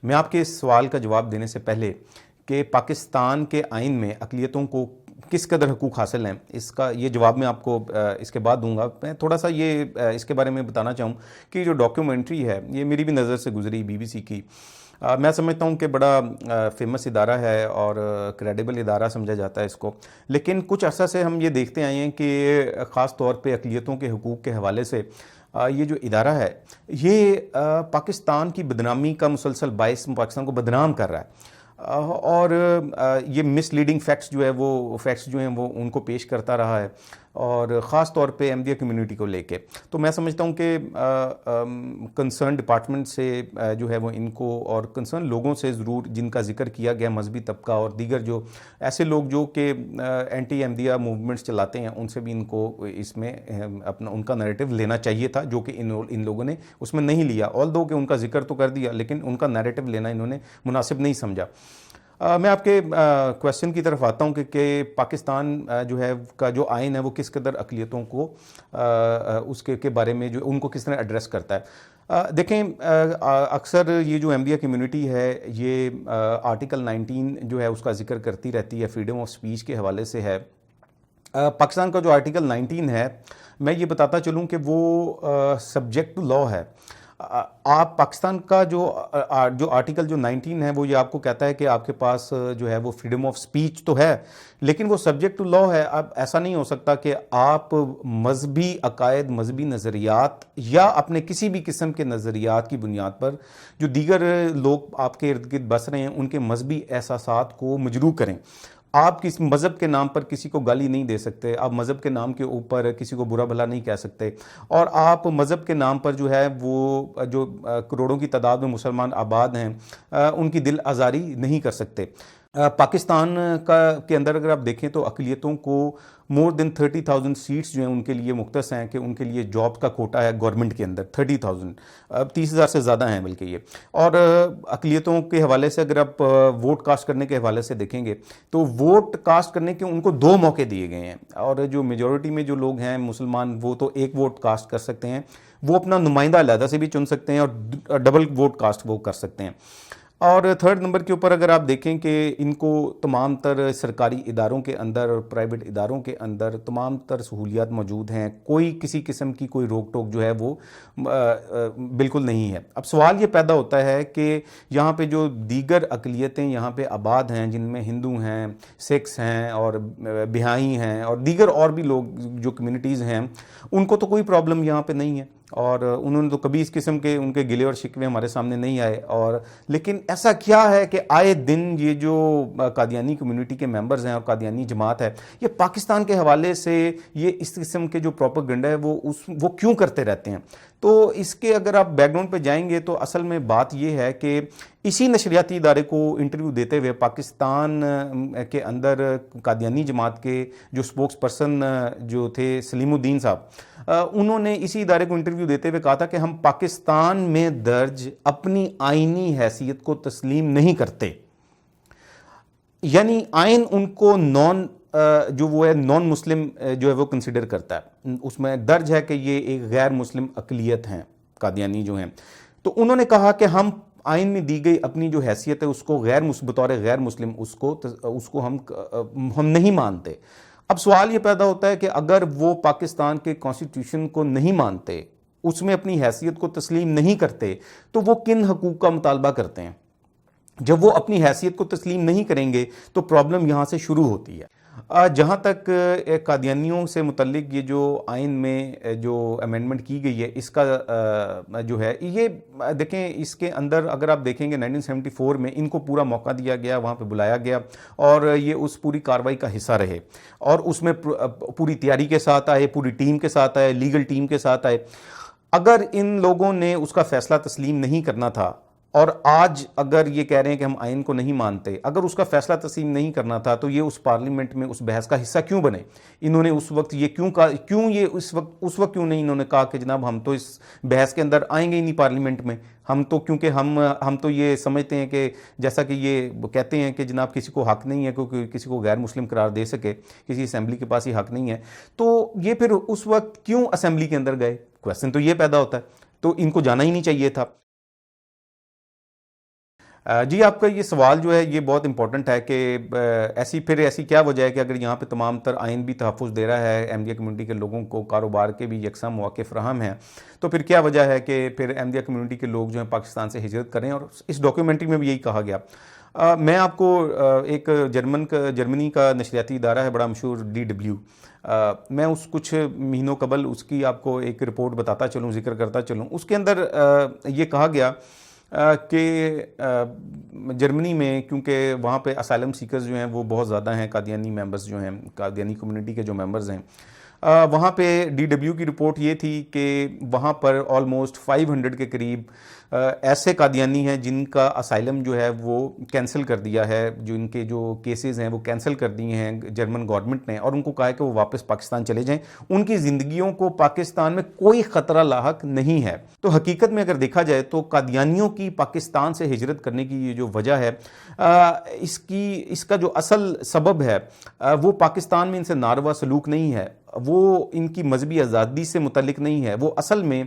میں آپ کے اس سوال کا جواب دینے سے پہلے کہ پاکستان کے آئین میں اقلیتوں کو کس قدر حقوق حاصل ہیں اس کا یہ جواب میں آپ کو اس کے بعد دوں گا. میں تھوڑا سا یہ اس کے بارے میں بتانا چاہوں کہ جو ڈاکیومنٹری ہے یہ میری بھی نظر سے گزری BBC کی. میں سمجھتا ہوں کہ بڑا فیمس ادارہ ہے اور کریڈیبل ادارہ سمجھا جاتا ہے اس کو، لیکن کچھ عرصہ سے ہم یہ دیکھتے آئے ہیں کہ خاص طور پہ اقلیتوں کے حقوق کے حوالے سے یہ جو ادارہ ہے یہ پاکستان کی بدنامی کا مسلسل باعث پاکستان کو بدنام کر رہا ہے، اور یہ مس لیڈنگ فیکٹس جو ہیں وہ ان کو پیش کرتا رہا ہے، اور خاص طور پہ احمدیہ کمیونٹی کو لے کے. تو میں سمجھتا ہوں کہ کنسرن ڈپارٹمنٹ سے جو ہے وہ ان کو اور کنسرن لوگوں سے ضرور، جن کا ذکر کیا گیا مذہبی طبقہ اور دیگر جو ایسے لوگ جو کہ اینٹی احمدیہ موومنٹس چلاتے ہیں، ان سے بھی ان کو اس میں اپنا ان کا نیریٹو لینا چاہیے تھا، جو کہ ان لوگوں نے اس میں نہیں لیا. آلدو کہ ان کا ذکر تو کر دیا لیکن ان کا نیریٹو لینا انہوں نے مناسب نہیں سمجھا. میں آپ کے کویسچن کی طرف آتا ہوں کہ پاکستان جو ہے کا جو آئین ہے وہ کس قدر اقلیتوں کو اس کے بارے میں جو ان کو کس طرح ایڈریس کرتا ہے. دیکھیں، اکثر یہ جو احمدیہ کمیونٹی ہے یہ آرٹیکل 19 جو ہے اس کا ذکر کرتی رہتی ہے، فریڈم آف اسپیچ کے حوالے سے ہے. پاکستان کا جو آرٹیکل 19 ہے، میں یہ بتاتا چلوں کہ وہ سبجیکٹ ٹو لا ہے. آپ پاکستان کا جو آرٹیکل جو 19 ہے وہ یہ آپ کو کہتا ہے کہ آپ کے پاس جو ہے وہ فریڈم آف سپیچ تو ہے، لیکن وہ سبجیکٹ ٹو لا ہے. اب ایسا نہیں ہو سکتا کہ آپ مذہبی عقائد، مذہبی نظریات یا اپنے کسی بھی قسم کے نظریات کی بنیاد پر جو دیگر لوگ آپ کے ارد گرد بس رہے ہیں ان کے مذہبی احساسات کو مجروح کریں. آپ کس مذہب کے نام پر کسی کو گالی نہیں دے سکتے، آپ مذہب کے نام کے اوپر کسی کو برا بھلا نہیں کہہ سکتے، اور آپ مذہب کے نام پر جو ہے وہ جو کروڑوں کی تعداد میں مسلمان آباد ہیں ان کی دل آزاری نہیں کر سکتے. پاکستان کے اندر اگر آپ دیکھیں تو اقلیتوں کو مور دین 30,000 سیٹس جو ہیں ان کے لیے مختص ہیں کہ ان کے لیے جاب کا کوٹا ہے گورنمنٹ کے اندر. 30,000 30,000 سے زیادہ ہیں بلکہ یہ. اور اقلیتوں کے حوالے سے اگر آپ ووٹ کاسٹ کرنے کے حوالے سے دیکھیں گے تو ووٹ کاسٹ کرنے کے ان کو 2 موقع دیے گئے ہیں، اور جو میجورٹی میں جو لوگ ہیں مسلمان وہ تو 1 ووٹ کاسٹ کر سکتے ہیں، وہ اپنا نمائندہ علیحدہ سے بھی چن سکتے ہیں اور ڈبل ووٹ کاسٹ وہ کر سکتے ہیں. اور 3rd نمبر کے اوپر اگر آپ دیکھیں کہ ان کو تمام تر سرکاری اداروں کے اندر اور پرائیویٹ اداروں کے اندر تمام تر سہولیات موجود ہیں، کوئی کسی قسم کی کوئی روک ٹوک جو ہے وہ بالکل نہیں ہے. اب سوال یہ پیدا ہوتا ہے کہ یہاں پہ جو دیگر اقلیتیں یہاں پہ آباد ہیں، جن میں ہندو ہیں، سکھس ہیں اور بہائی ہیں اور دیگر اور بھی لوگ جو کمیونٹیز ہیں، ان کو تو کوئی پرابلم یہاں پہ نہیں ہے، اور انہوں نے تو کبھی اس قسم کے ان کے گلے اور شکوے ہمارے سامنے نہیں آئے. اور لیکن ایسا کیا ہے کہ آئے دن یہ جو قادیانی کمیونٹی کے ممبرز ہیں اور قادیانی جماعت ہے، یہ پاکستان کے حوالے سے یہ اس قسم کے جو پروپیگنڈا ہے وہ کیوں کرتے رہتے ہیں. تو اس کے اگر آپ بیک گراؤنڈ پہ جائیں گے تو اصل میں بات یہ ہے کہ اسی نشریاتی ادارے کو انٹرویو دیتے ہوئے پاکستان کے اندر قادیانی جماعت کے جو سپوکس پرسن جو تھے سلیم الدین صاحب، انہوں نے اسی ادارے کو انٹرویو دیتے ہوئے کہا تھا کہ ہم پاکستان میں درج اپنی آئینی حیثیت کو تسلیم نہیں کرتے. یعنی آئین ان کو جو وہ ہے نان مسلم جو ہے وہ کنسیڈر کرتا ہے، اس میں درج ہے کہ یہ ایک غیر مسلم اقلیت ہیں قادیانی جو ہیں. تو انہوں نے کہا کہ ہم آئین میں دی گئی اپنی جو حیثیت ہے اس کو بطور غیر مسلم اس کو ہم نہیں مانتے. اب سوال یہ پیدا ہوتا ہے کہ اگر وہ پاکستان کے کانسٹیٹیوشن کو نہیں مانتے، اس میں اپنی حیثیت کو تسلیم نہیں کرتے، تو وہ کن حقوق کا مطالبہ کرتے ہیں؟ جب وہ اپنی حیثیت کو تسلیم نہیں کریں گے تو پرابلم یہاں سے شروع ہوتی ہے. جہاں تک قادیانیوں سے متعلق یہ جو آئین میں جو امینڈمنٹ کی گئی ہے اس کا جو ہے یہ دیکھیں، اس کے اندر اگر آپ دیکھیں گے 1974 میں ان کو پورا موقع دیا گیا، وہاں پہ بلایا گیا اور یہ اس پوری کارروائی کا حصہ رہے اور اس میں پوری تیاری کے ساتھ آئے، پوری ٹیم کے ساتھ آئے، لیگل ٹیم کے ساتھ آئے. اگر ان لوگوں نے اس کا فیصلہ تسلیم نہیں کرنا تھا، اور آج اگر یہ کہہ رہے ہیں کہ ہم آئین کو نہیں مانتے، اگر اس کا فیصلہ تسلیم نہیں کرنا تھا تو یہ اس پارلیمنٹ میں اس بحث کا حصہ کیوں بنے؟ انہوں نے اس وقت یہ کیوں کہا، اس وقت کیوں نہیں انہوں نے کہا کہ جناب ہم تو اس بحث کے اندر آئیں گے ہی نہیں پارلیمنٹ میں، ہم تو کیونکہ ہم تو یہ سمجھتے ہیں کہ جیسا کہ یہ کہتے ہیں کہ جناب کسی کو حق نہیں ہے کیونکہ کسی کو غیر مسلم قرار دے سکے، کسی اسمبلی کے پاس یہ حق نہیں ہے، تو یہ پھر اس وقت کیوں اسمبلی کے اندر گئے؟ کویسچن تو یہ پیدا ہوتا ہے. تو ان کو جانا ہی نہیں چاہیے تھا. جی آپ کا یہ سوال جو ہے یہ بہت امپورٹنٹ ہے کہ ایسی کیا وجہ ہے کہ اگر یہاں پہ تمام تر آئین بھی تحفظ دے رہا ہے، احمدیہ کمیونٹی کے لوگوں کو کاروبار کے بھی یکساں مواقع فراہم ہیں، تو پھر کیا وجہ ہے کہ پھر احمدیہ کمیونٹی کے لوگ جو ہیں پاکستان سے ہجرت کریں؟ اور اس ڈاکیومنٹری میں بھی یہی کہا گیا۔ میں آپ کو ایک جرمنی کا نشریاتی ادارہ ہے بڑا مشہور DW، میں اس کچھ مہینوں قبل اس کی آپ کو ایک رپورٹ بتاتا چلوں، ذکر کرتا چلوں۔ اس کے اندر یہ کہا گیا کہ جرمنی میں کیونکہ وہاں پہ اسائلم سیکرز جو ہیں وہ بہت زیادہ ہیں، قادیانی ممبرز جو ہیں، قادیانی کمیونٹی کے جو ممبرز ہیں، وہاں پہ DW کی رپورٹ یہ تھی کہ وہاں پر آلموسٹ 500 کے قریب ایسے قادیانی ہیں جن کا اسائلم جو ہے وہ کینسل کر دیا ہے، جو ان کے جو کیسز ہیں وہ کینسل کر دیے ہیں جرمن گورنمنٹ نے، اور ان کو کہا ہے کہ وہ واپس پاکستان چلے جائیں، ان کی زندگیوں کو پاکستان میں کوئی خطرہ لاحق نہیں ہے۔ تو حقیقت میں اگر دیکھا جائے تو قادیانیوں کی پاکستان سے ہجرت کرنے کی یہ جو وجہ ہے، اس کا جو اصل سبب ہے وہ پاکستان میں ان سے ناروا سلوک نہیں ہے، وہ ان کی مذہبی آزادی سے متعلق نہیں ہے، وہ اصل میں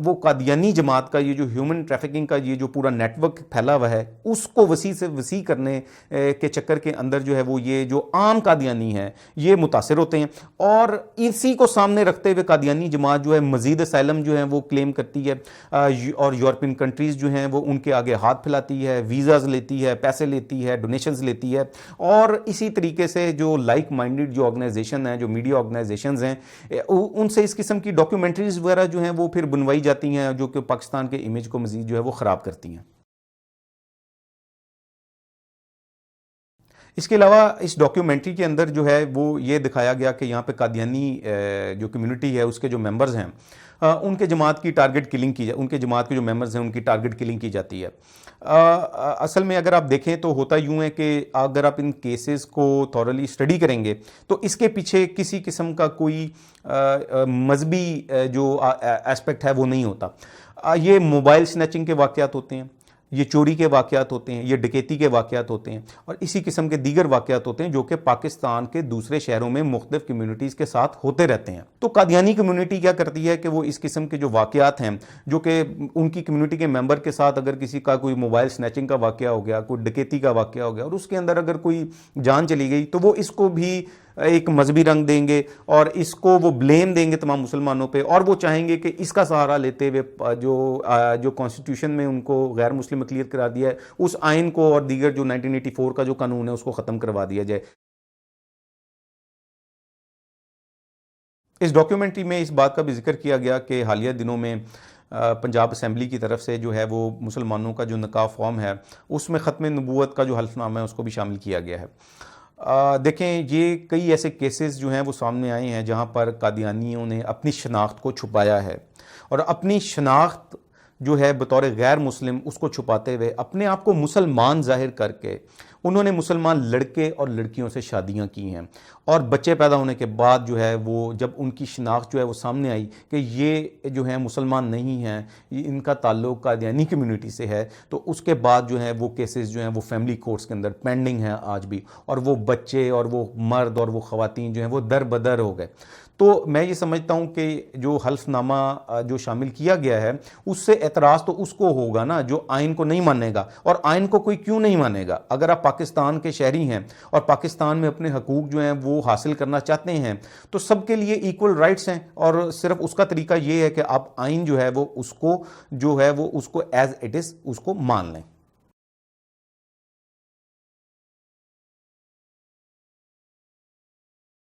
وہ قادیانی جماعت کا یہ جو ہیومن ٹریفکنگ کا یہ جو پورا نیٹ ورک پھیلا ہوا ہے اس کو وسیع سے وسیع کرنے کے چکر کے اندر جو ہے وہ یہ جو عام قادیانی ہیں یہ متاثر ہوتے ہیں، اور اسی کو سامنے رکھتے ہوئے قادیانی جماعت جو ہے مزید اسائلم جو ہے وہ کلیم کرتی ہے، اور یورپین کنٹریز جو ہیں وہ ان کے آگے ہاتھ پھیلاتی ہے، ویزاز لیتی ہے، پیسے لیتی ہے، ڈونیشنز لیتی ہے، اور اسی طریقے سے جو لائک مائنڈڈ جو آرگنائزیشن ہیں، جو میڈیا آرگنائزیشنز ہیں، ان سے اس قسم کی ڈاکیومنٹریز وغیرہ جو ہیں وہ پھر بنوائی جاتی ہیں جو کہ پاکستان کے امیج کو مزید جو ہے وہ خراب کرتی ہیں۔ اس کے علاوہ اس ڈاکیومنٹری کے اندر جو ہے وہ یہ دکھایا گیا کہ یہاں پہ قادیانی جو کمیونٹی ہے اس کے جو ممبرز ہیں ان کے جماعت کی ٹارگٹ کلنگ کی ان کے جماعت کے جو ممبرز ہیں ان کی ٹارگٹ کلنگ کی جاتی ہے۔ اصل میں اگر آپ دیکھیں تو ہوتا یوں ہے کہ اگر آپ ان کیسز کو تھورلی اسٹڈی کریں گے تو اس کے پیچھے کسی قسم کا کوئی مذہبی جو ایسپیکٹ ہے وہ نہیں ہوتا۔ یہ موبائل سنیچنگ کے واقعات ہوتے ہیں، یہ چوری کے واقعات ہوتے ہیں، یہ ڈکیتی کے واقعات ہوتے ہیں، اور اسی قسم کے دیگر واقعات ہوتے ہیں جو کہ پاکستان کے دوسرے شہروں میں مختلف کمیونٹیز کے ساتھ ہوتے رہتے ہیں۔ تو قادیانی کمیونٹی کیا کرتی ہے کہ وہ اس قسم کے جو واقعات ہیں جو کہ ان کی کمیونٹی کے ممبر کے ساتھ اگر کسی کا کوئی موبائل سنیچنگ کا واقعہ ہو گیا، کوئی ڈکیتی کا واقعہ ہو گیا اور اس کے اندر اگر کوئی جان چلی گئی تو وہ اس کو بھی ایک مذہبی رنگ دیں گے اور اس کو وہ بلیم دیں گے تمام مسلمانوں پہ، اور وہ چاہیں گے کہ اس کا سہارا لیتے ہوئے جو کانسٹیٹیوشن میں ان کو غیر مسلم اقلیت قرار دیا ہے اس آئین کو اور دیگر جو 1984 کا جو قانون ہے اس کو ختم کروا دیا جائے۔ اس ڈاکیومنٹری میں اس بات کا بھی ذکر کیا گیا کہ حالیہ دنوں میں پنجاب اسمبلی کی طرف سے جو ہے وہ مسلمانوں کا جو نکاح فارم ہے اس میں ختم نبوت کا جو حلف نامہ ہے اس کو بھی شامل کیا گیا ہے۔ دیکھیں یہ کئی ایسے کیسز جو ہیں وہ سامنے آئے ہیں جہاں پر قادیانیوں نے اپنی شناخت کو چھپایا ہے، اور اپنی شناخت جو ہے بطور غیر مسلم اس کو چھپاتے ہوئے اپنے آپ کو مسلمان ظاہر کر کے انہوں نے مسلمان لڑکے اور لڑکیوں سے شادیاں کی ہیں، اور بچے پیدا ہونے کے بعد جو ہے وہ جب ان کی شناخت جو ہے وہ سامنے آئی کہ یہ جو ہیں مسلمان نہیں ہیں، ان کا تعلق قادیانی کمیونٹی سے ہے، تو اس کے بعد جو ہے وہ کیسز جو ہیں وہ فیملی کورٹس کے اندر پینڈنگ ہیں آج بھی، اور وہ بچے اور وہ مرد اور وہ خواتین جو ہیں وہ در بدر ہو گئے۔ تو میں یہ سمجھتا ہوں کہ جو حلف نامہ جو شامل کیا گیا ہے اس سے اعتراض تو اس کو ہوگا نا جو آئین کو نہیں مانے گا، اور آئین کو کوئی کیوں نہیں مانے گا؟ اگر آپ پاکستان کے شہری ہیں اور پاکستان میں اپنے حقوق جو ہیں وہ حاصل کرنا چاہتے ہیں تو سب کے لیے ایکول رائٹس ہیں، اور صرف اس کا طریقہ یہ ہے کہ آپ آئین جو ہے وہ اس کو ایز اٹ از اس کو مان لیں۔